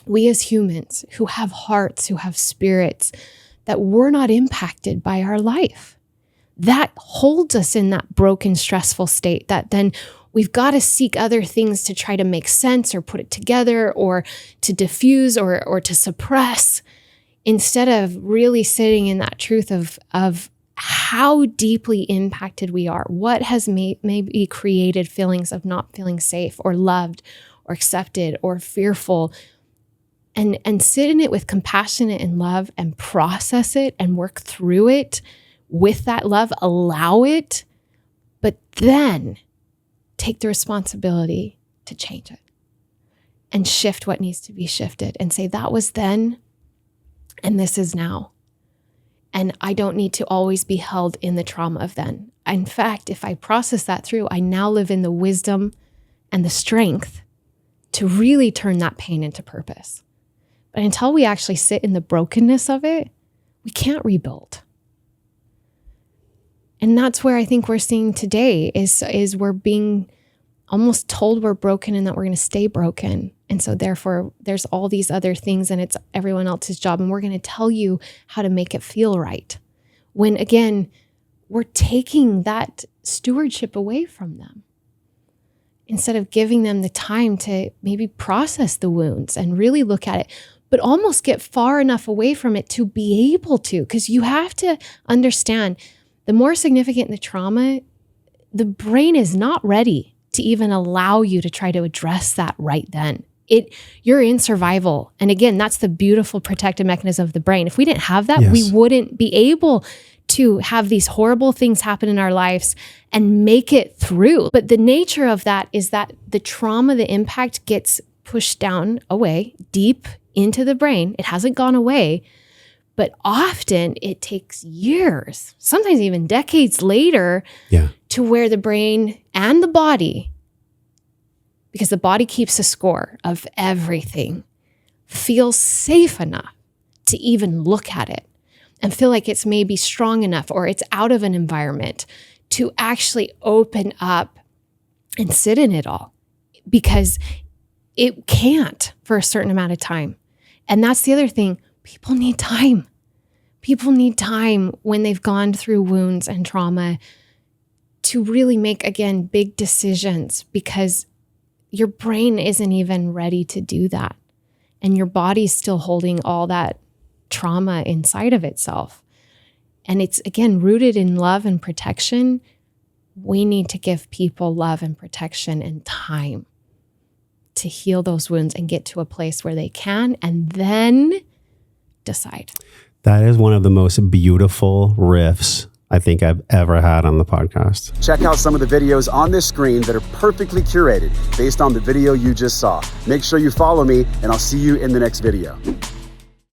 we as humans who have hearts, who have spirits, that we're not impacted by our life. That holds us in that broken, stressful state that then we've got to seek other things to try to make sense or put it together or to diffuse or to suppress, instead of really sitting in that truth of how deeply impacted we are. What has maybe created feelings of not feeling safe or loved or accepted or fearful, and sit in it with compassion and love and process it and work through it with that love, allow it, but then take the responsibility to change it and shift what needs to be shifted and say, that was then and this is now. And I don't need to always be held in the trauma of then. In fact, if I process that through, I now live in the wisdom and the strength to really turn that pain into purpose. But until we actually sit in the brokenness of it, we can't rebuild. And that's where I think we're seeing today is we're being almost told we're broken and that we're going to stay broken. And so therefore there's all these other things and it's everyone else's job. And we're going to tell you how to make it feel right. When again, we're taking that stewardship away from them instead of giving them the time to maybe process the wounds and really look at it, but almost get far enough away from it to be able to, because you have to understand the more significant the trauma, the brain is not ready to even allow you to try to address that right then. You're in survival. And again, that's the beautiful protective mechanism of the brain. If we didn't have that, Yes. we wouldn't be able to have these horrible things happen in our lives and make it through. But the nature of that is that the trauma, the impact gets pushed down away, deep into the brain. It hasn't gone away, but often it takes years, sometimes even decades later, to where the brain and the body, because the body keeps a score of everything, feels safe enough to even look at it and feel like it's maybe strong enough or it's out of an environment to actually open up and sit in it all, because it can't for a certain amount of time. And that's the other thing. People need time. People need time when they've gone through wounds and trauma to really make, again, big decisions, because your brain isn't even ready to do that. And your body's still holding all that trauma inside of itself. And it's, again, rooted in love and protection. We need to give people love and protection and time to heal those wounds and get to a place where they can, and then decide. That is one of the most beautiful riffs I think I've ever had on the podcast. Check out some of the videos on this screen that are perfectly curated based on the video you just saw. Make sure you follow me, and I'll see you in the next video.